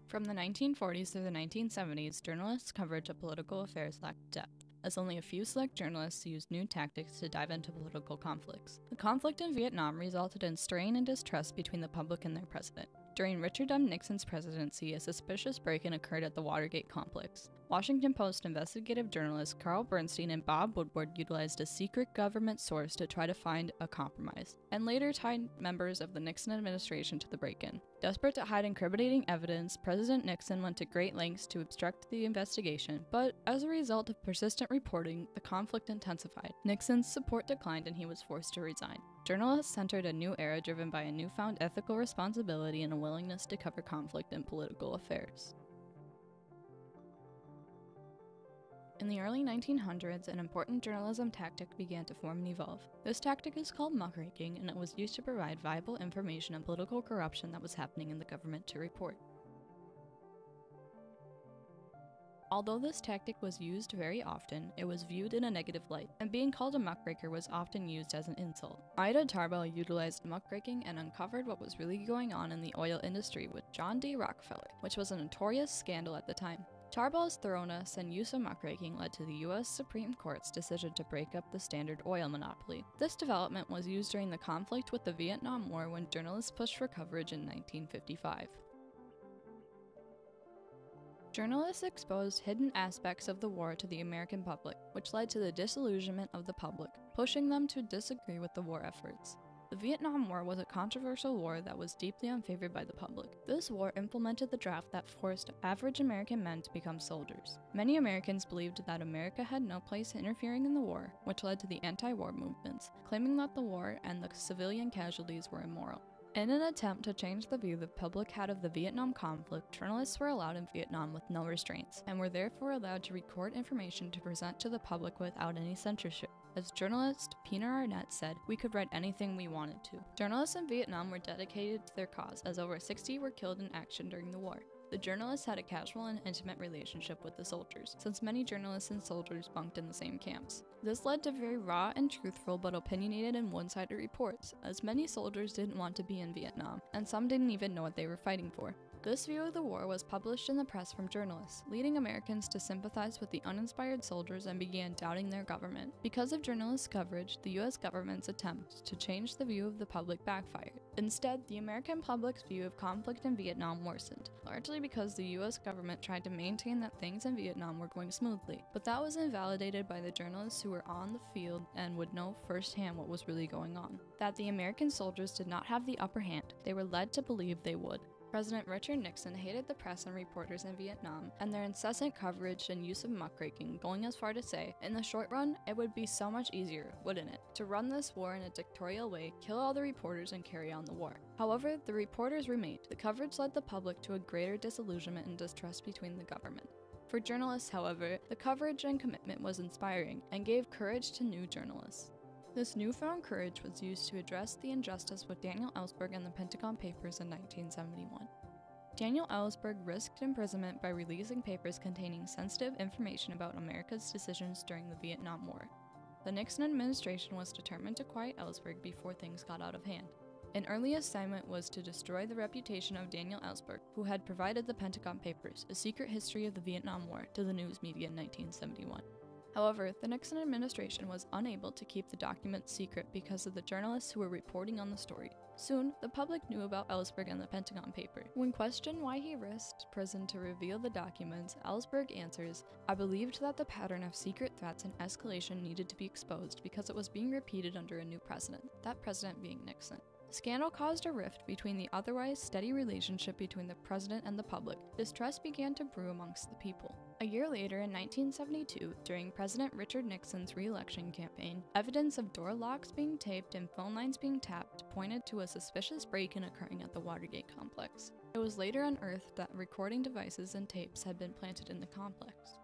From the 1940s through the 1970s, journalists' coverage of political affairs lacked depth, as only a few select journalists used new tactics to dive into political conflicts. The conflict in Vietnam resulted in strain and distrust between the public and their president. During Richard M. Nixon's presidency, a suspicious break-in occurred at the Watergate complex. Washington Post investigative journalists Carl Bernstein and Bob Woodward utilized a secret government source to try to find a compromise, and later tied members of the Nixon administration to the break-in. Desperate to hide incriminating evidence, President Nixon went to great lengths to obstruct the investigation, but as a result of persistent reporting, the conflict intensified. Nixon's support declined and he was forced to resign. Journalists entered a new era driven by a newfound ethical responsibility and a willingness to cover conflict in political affairs. In the early 1900s, an important journalism tactic began to form and evolve. This tactic is called muckraking, and it was used to provide viable information on political corruption that was happening in the government to report. Although this tactic was used very often, it was viewed in a negative light, and being called a muckraker was often used as an insult. Ida Tarbell utilized muckraking and uncovered what was really going on in the oil industry with John D. Rockefeller, which was a notorious scandal at the time. Tarbell's thoroughness and use of muckraking led to the U.S. Supreme Court's decision to break up the Standard Oil monopoly. This development was used during the conflict with the Vietnam War when journalists pushed for coverage in 1955. Journalists exposed hidden aspects of the war to the American public, which led to the disillusionment of the public, pushing them to disagree with the war efforts. The Vietnam War was a controversial war that was deeply unfavored by the public. This war implemented the draft that forced average American men to become soldiers. Many Americans believed that America had no place interfering in the war, which led to the anti-war movements, claiming that the war and the civilian casualties were immoral. In an attempt to change the view the public had of the Vietnam conflict, journalists were allowed in Vietnam with no restraints, and were therefore allowed to record information to present to the public without any censorship. As journalist Pina Arnett said, "We could write anything we wanted to." Journalists in Vietnam were dedicated to their cause, as over 60 were killed in action during the war. The journalists had a casual and intimate relationship with the soldiers, since many journalists and soldiers bunked in the same camps. This led to very raw and truthful but opinionated and one-sided reports, as many soldiers didn't want to be in Vietnam, and some didn't even know what they were fighting for. This view of the war was published in the press from journalists, leading Americans to sympathize with the uninspired soldiers and began doubting their government. Because of journalists' coverage, the U.S. government's attempt to change the view of the public backfired. Instead, the American public's view of conflict in Vietnam worsened, largely because the U.S. government tried to maintain that things in Vietnam were going smoothly, but that was invalidated by the journalists who were on the field and would know firsthand what was really going on. That the American soldiers did not have the upper hand, they were led to believe they would. President Richard Nixon hated the press and reporters in Vietnam, and their incessant coverage and use of muckraking, going as far to say, in the short run, it would be so much easier, wouldn't it, to run this war in a dictatorial way, kill all the reporters, and carry on the war. However, the reporters remained. The coverage led the public to a greater disillusionment and distrust between the government. For journalists, however, the coverage and commitment was inspiring, and gave courage to new journalists. This newfound courage was used to address the injustice with Daniel Ellsberg and the Pentagon Papers in 1971. Daniel Ellsberg risked imprisonment by releasing papers containing sensitive information about America's decisions during the Vietnam War. The Nixon administration was determined to quiet Ellsberg before things got out of hand. An early assignment was to destroy the reputation of Daniel Ellsberg, who had provided the Pentagon Papers, a secret history of the Vietnam War, to the news media in 1971. However, the Nixon administration was unable to keep the documents secret because of the journalists who were reporting on the story. Soon, the public knew about Ellsberg and the Pentagon paper. When questioned why he risked prison to reveal the documents, Ellsberg answers, "I believed that the pattern of secret threats and escalation needed to be exposed because it was being repeated under a new president, that president being Nixon." The scandal caused a rift between the otherwise steady relationship between the president and the public. Distrust began to brew amongst the people. A year later, in 1972, during President Richard Nixon's re-election campaign, evidence of door locks being taped and phone lines being tapped pointed to a suspicious break-in occurring at the Watergate complex. It was later unearthed that recording devices and tapes had been planted in the complex.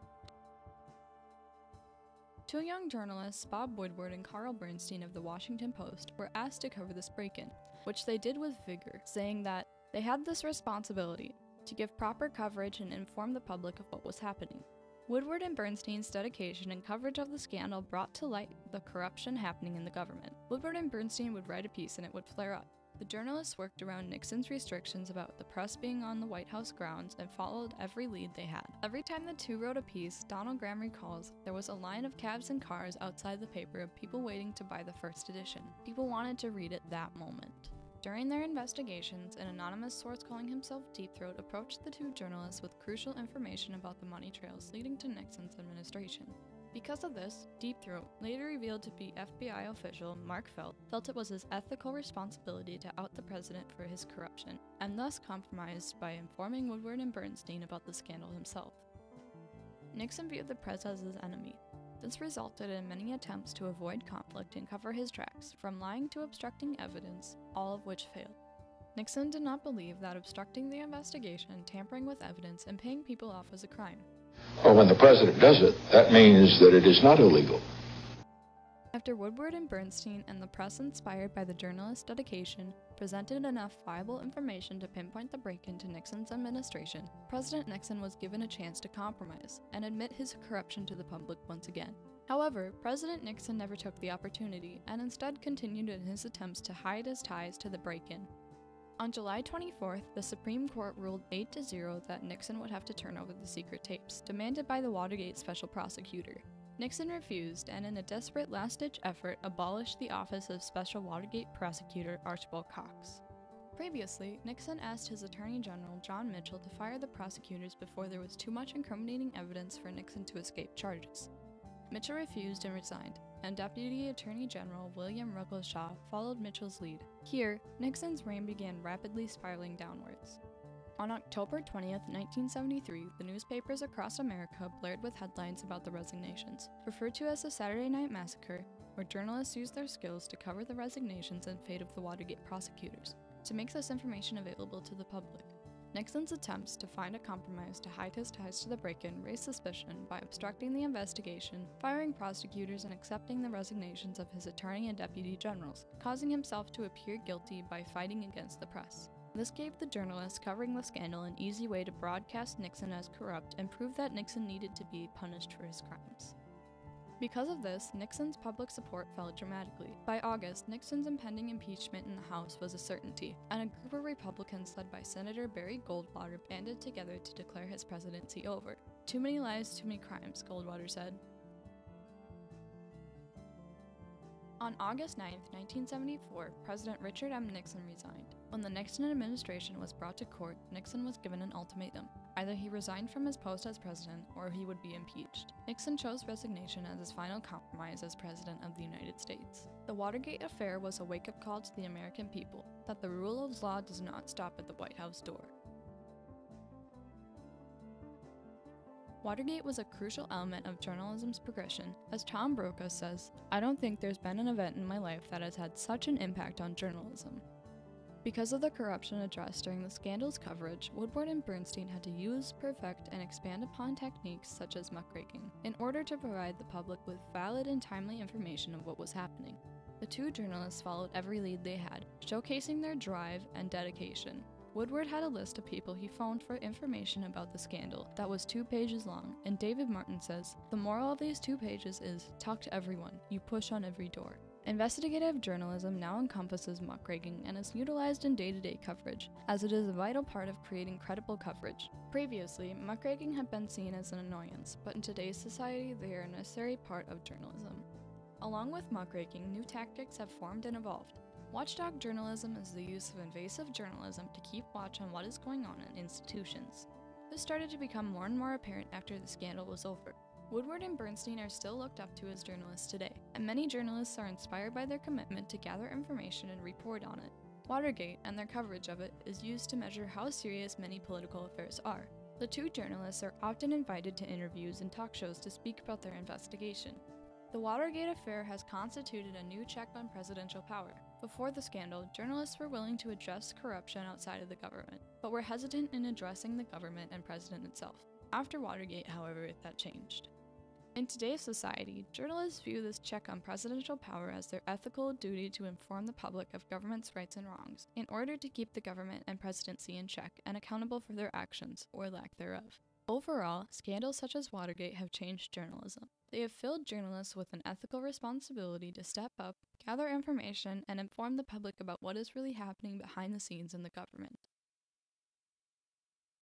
Two young journalists, Bob Woodward and Carl Bernstein of the Washington Post, were asked to cover this break-in, which they did with vigor, saying that they had this responsibility to give proper coverage and inform the public of what was happening. Woodward and Bernstein's dedication and coverage of the scandal brought to light the corruption happening in the government. Woodward and Bernstein would write a piece and it would flare up. The journalists worked around Nixon's restrictions about the press being on the White House grounds and followed every lead they had. Every time the two wrote a piece, Donald Graham recalls, there was a line of cabs and cars outside the paper of people waiting to buy the first edition. People wanted to read it that moment. During their investigations, an anonymous source calling himself Deep Throat approached the two journalists with crucial information about the money trails leading to Nixon's administration. Because of this, Deep Throat, later revealed to be FBI official Mark felt it was his ethical responsibility to out the president for his corruption, and thus compromised by informing Woodward and Bernstein about the scandal himself. Nixon viewed the press as his enemy. This resulted in many attempts to avoid conflict and cover his tracks, from lying to obstructing evidence, all of which failed. Nixon did not believe that obstructing the investigation, tampering with evidence, and paying people off was a crime. Well, when the president does it, that means that it is not illegal. After Woodward and Bernstein and the press, inspired by the journalist's dedication, presented enough viable information to pinpoint the break-in to Nixon's administration, President Nixon was given a chance to compromise and admit his corruption to the public once again. However, President Nixon never took the opportunity and instead continued in his attempts to hide his ties to the break-in. On July 24th, the Supreme Court ruled 8-0 that Nixon would have to turn over the secret tapes, demanded by the Watergate special prosecutor. Nixon refused and, in a desperate last-ditch effort, abolished the office of Special Watergate Prosecutor Archibald Cox. Previously, Nixon asked his Attorney General John Mitchell to fire the prosecutors before there was too much incriminating evidence for Nixon to escape charges. Mitchell refused and resigned, and Deputy Attorney General William Ruckelshaw followed Mitchell's lead. Here, Nixon's reign began rapidly spiraling downwards. On October 20th, 1973, the newspapers across America blared with headlines about the resignations, referred to as the Saturday Night Massacre, where journalists used their skills to cover the resignations and fate of the Watergate prosecutors, to make this information available to the public. Nixon's attempts to find a compromise to hide his ties to the break-in raised suspicion by obstructing the investigation, firing prosecutors, and accepting the resignations of his attorney and deputy generals, causing himself to appear guilty by fighting against the press. This gave the journalists covering the scandal an easy way to broadcast Nixon as corrupt and prove that Nixon needed to be punished for his crimes. Because of this, Nixon's public support fell dramatically. By August, Nixon's impending impeachment in the House was a certainty, and a group of Republicans led by Senator Barry Goldwater banded together to declare his presidency over. "Too many lies, too many crimes," Goldwater said. On August 9, 1974, President Richard M. Nixon resigned. When the Nixon administration was brought to court, Nixon was given an ultimatum. Either he resigned from his post as president, or he would be impeached. Nixon chose resignation as his final compromise as President of the United States. The Watergate affair was a wake-up call to the American people, that the rule of law does not stop at the White House door. Watergate was a crucial element of journalism's progression. As Tom Brokaw says, "I don't think there's been an event in my life that has had such an impact on journalism." Because of the corruption addressed during the scandal's coverage, Woodward and Bernstein had to use, perfect, and expand upon techniques such as muckraking in order to provide the public with valid and timely information of what was happening. The two journalists followed every lead they had, showcasing their drive and dedication. Woodward had a list of people he phoned for information about the scandal that was 2 pages long, and David Martin says, "The moral of these 2 pages is, talk to everyone, you push on every door." Investigative journalism now encompasses muckraking and is utilized in day-to-day coverage, as it is a vital part of creating credible coverage. Previously, muckraking had been seen as an annoyance, but in today's society, they are a necessary part of journalism. Along with muckraking, new tactics have formed and evolved. Watchdog journalism is the use of invasive journalism to keep watch on what is going on in institutions. This started to become more and more apparent after the scandal was over. Woodward and Bernstein are still looked up to as journalists today, and many journalists are inspired by their commitment to gather information and report on it. Watergate and their coverage of it is used to measure how serious many political affairs are. The two journalists are often invited to interviews and talk shows to speak about their investigation. The Watergate affair has constituted a new check on presidential power. Before the scandal, journalists were willing to address corruption outside of the government, but were hesitant in addressing the government and president itself. After Watergate, however, that changed. In today's society, journalists view this check on presidential power as their ethical duty to inform the public of government's rights and wrongs, in order to keep the government and presidency in check and accountable for their actions, or lack thereof. Overall, scandals such as Watergate have changed journalism. They have filled journalists with an ethical responsibility to step up, gather information, and inform the public about what is really happening behind the scenes in the government.